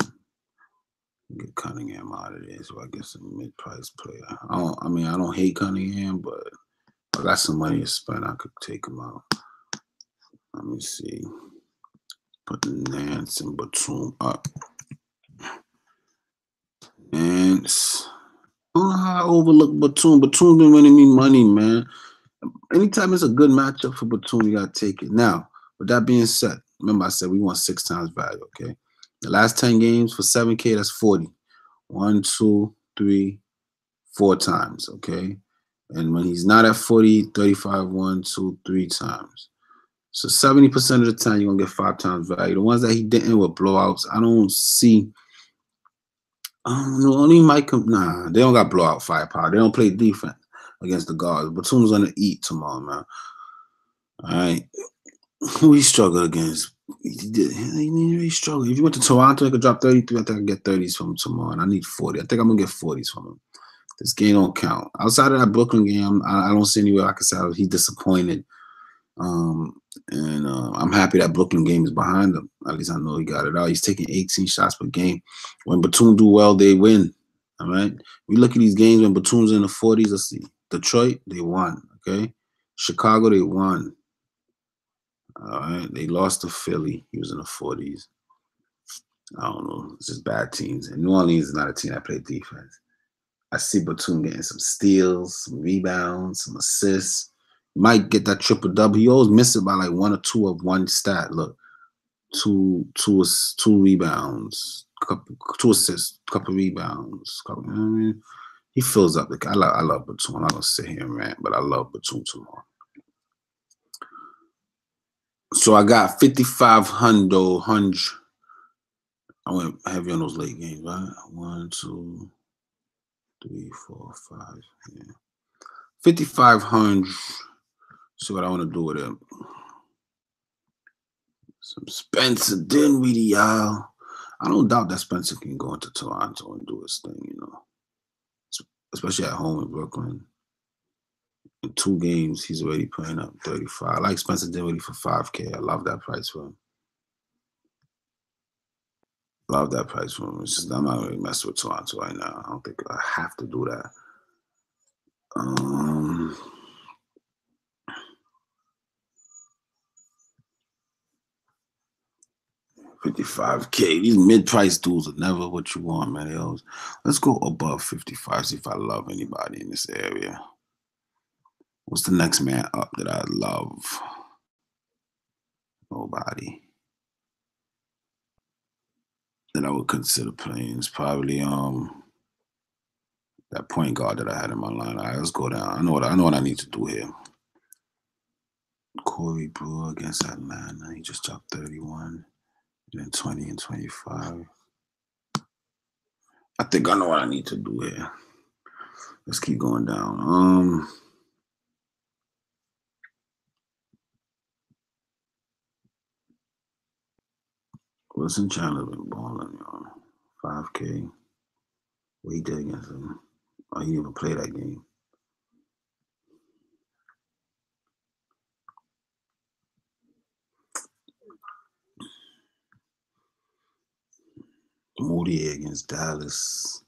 Get Cunningham out of there, so I guess a mid-price player. I don't hate Cunningham, but if I got some money to spend, I could take him out. Let me see. Put Nance and Batum up. Nance. I don't know how I overlook Batum. Batum been winning me money, man. Anytime it's a good matchup for Batum, you gotta take it. Now, with that being said, remember I said we want 6 times value, okay? The last 10 games for 7K, that's 40. 1, 2, 3, 4 times, okay? And when he's not at 40, 35, 1, 2, 3 times. So 70% of the time, you're going to get 5 times value. The ones that he didn't were blowouts. I don't see. I don't know. Only Mike. Nah, they don't got blowout firepower. They don't play defense against the guards. Batum's going to eat tomorrow, man. All right. Who he struggled against? He struggled. If you went to Toronto, he could drop 33. I think I can get 30s from him tomorrow. And I need 40. I think I'm going to get 40s from him. This game don't count. Outside of that Brooklyn game, I don't see anywhere I can say he's disappointed. I'm happy that Brooklyn game is behind him. At least I know he got it out. He's taking 18 shots per game. When Batum do well, they win. All right. We look at these games when Batum's in the 40s. Let's see. Detroit, they won. Okay. Chicago, they won. All right. They lost to Philly. He was in the 40s. I don't know. It's just bad teams. And New Orleans is not a team that play defense. I see Batum getting some steals, some rebounds, some assists. Might get that triple-double. He always misses it by like 1 or 2 of one stat. Look, two rebounds, 2 assists, couple rebounds. I mean, he fills up the. I love Batum. I'm not gonna sit here and rant, but I love Batum tomorrow. So I got 5,500. I went heavy on those late games, right? 1, 2, 3, 4, 5. Yeah. 5,500. See what I want to do with it. Some Spencer Dinwiddie, y'all. I don't doubt that Spencer can go into Toronto and do his thing, you know. Especially at home in Brooklyn. In 2 games, he's already putting up 35. I like Spencer Dinwiddie for 5K. I love that price for him. Love that price for him. It's just, I'm not really messing with Toronto right now. I don't think I have to do that. 55K. These mid-price dudes are never what you want, man. Let's go above 55. See if I love anybody in this area. What's the next man up that I love? Nobody. That I would consider playing is probably that point guard that I had in my line. All right, let's go down. I know what I need to do here. Corey Brewer against Atlanta. He just dropped 31. And then 20 and 25. I think I know what I need to do here. Let's keep going down. Wilson Chandler been balling, y'all. 5K. What he did against him? Oh, he didn't even play that game. Moody against Dallas.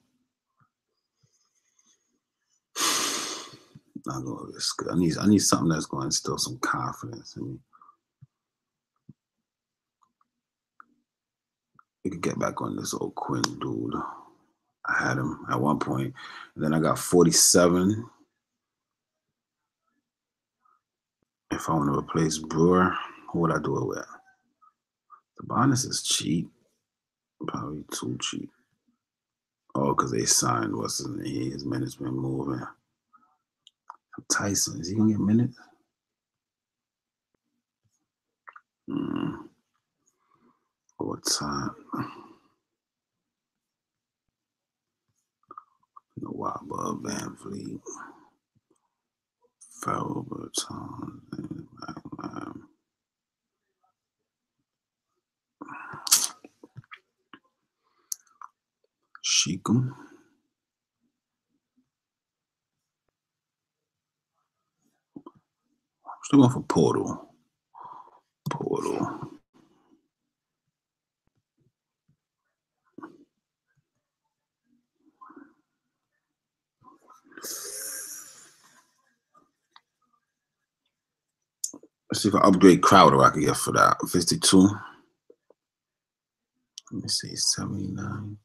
Not gonna risk it. I need something that's going to instill some confidence in me. We could get back on this old Quinn dude. I had him at one point. And then I got 47. If I want to replace Brewer, who would I do it with? The bonus is cheap. Probably too cheap. Oh, because they signed what's his name? His minutes been moving. Tyson, is he gonna get minutes? What time? No Wabba, Van Fleet, Farrell, Berton, Sheekum. Still going for Portal. Let's see if I upgrade Crowder. I can get for that 52. Let me see, 79.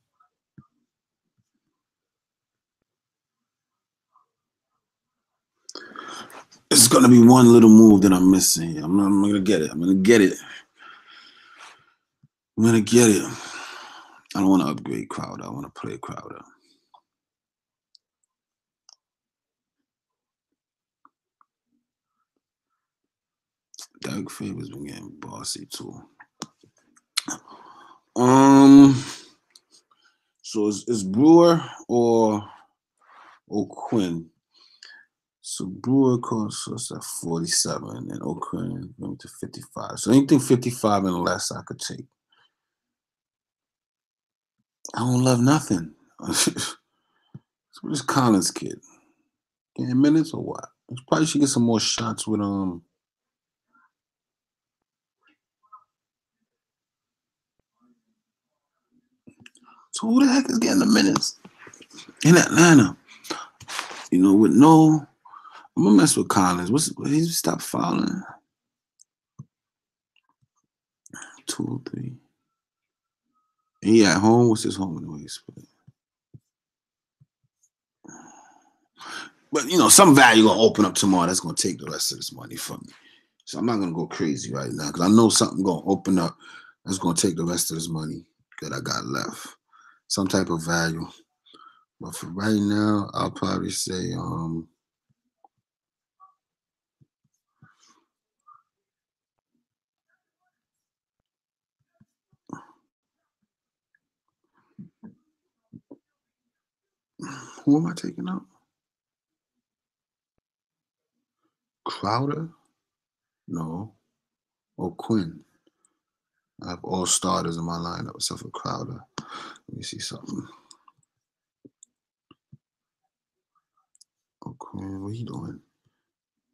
It's gonna be one little move that I'm missing. I'm gonna get it. I'm gonna get it. I don't want to upgrade Crowder. I want to play Crowder. Derek Favor's been getting bossy too. So it's Brewer or O'Quinn. So Brewer costs us at 47 and O'Quinn going to 55. So anything 55 and less I could take. I don't love nothing. So this Collins kid. Getting minutes or what? He probably should get some more shots with So who the heck is getting the minutes in Atlanta? You know, with no, I'm gonna mess with Collins. He's stopped fouling. 2 or 3. He at home. What's his home anyway? But you know, some value gonna open up tomorrow. That's gonna take the rest of this money from me. So I'm not gonna go crazy right now because I know something gonna open up that's gonna take the rest of this money that I got left. Some type of value. But for right now, I'll probably say who am I taking out? Crowder? No. Or Quinn. I have all starters in my lineup except for Crowder. Let me see something. Oh, Quinn, what are you doing?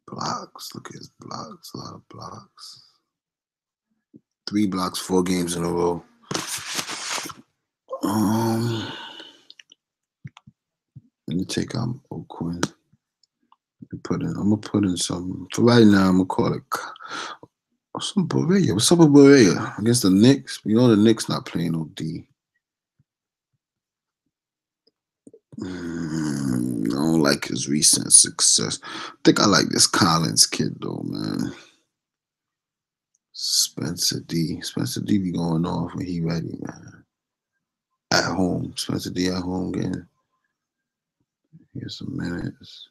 Blocks. Look at his blocks. A lot of blocks. 3 blocks, 4 games in a row. Let me take out O'Quinn. I'm gonna put in some. For right now, I'm gonna call it some Berea. What's up with Berea against the Knicks? You know the Knicks not playing no D. I don't like his recent success. I think I like this Collins kid though, man. Spencer D be going off when he ready, man. At home, Spencer D at home getting. Here's some minutes.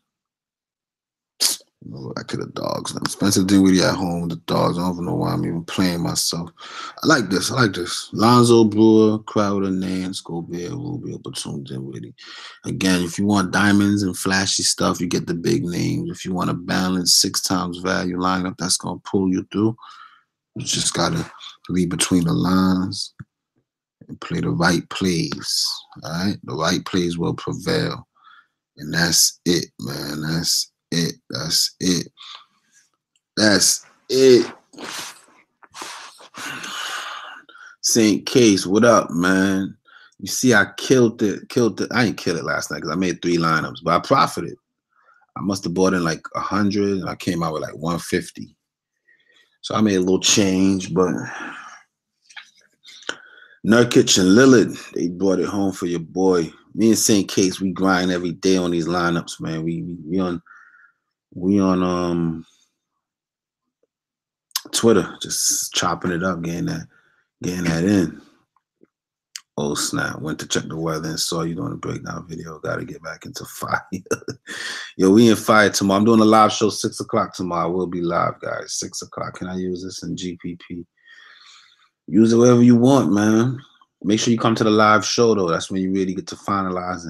Back to the dogs. Spencer Dinwiddie at home with the dogs. I don't even know why I'm even playing myself. I like this. Lonzo, Brewer, Crowder, Nance, Gobert, Rubio, Batum, Dinwiddie. Again, if you want diamonds and flashy stuff, you get the big names. If you want a balanced 6 times value lineup that's going to pull you through, you just got to read between the lines and play the right plays. All right? The right plays will prevail. And that's it, man. That's it. That's it. That's it. St. Case, what up, man? You see, I killed it. I ain't kill it last night because I made 3 lineups, but I profited. I must have bought in like 100, and I came out with like 150. So I made a little change, but Nurkic and Lillard, they brought it home for your boy. Me and St. Case, we grind every day on these lineups, man. We on Twitter, just chopping it up, getting that in. Oh snap! Went to check the weather and saw you doing a breakdown video. Got to get back into fire. Yo, we in fire tomorrow. I'm doing a live show 6 o'clock tomorrow. We'll be live, guys. 6 o'clock. Can I use this in GPP? Use it wherever you want, man. Make sure you come to the live show though. That's when you really get to finalize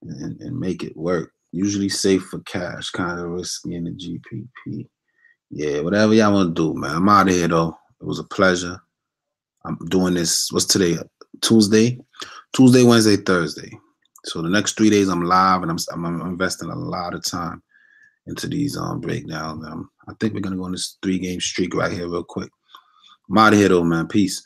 and make it work. Usually safe for cash, kind of risky in the GPP. Yeah, whatever y'all want to do, man. I'm out of here though. It was a pleasure. I'm doing this. What's today? Tuesday, Wednesday, Thursday. So the next 3 days I'm live, and I'm investing a lot of time into these breakdowns. I think we're gonna go on this 3-game streak right here real quick. I'm out of here though, man. Peace.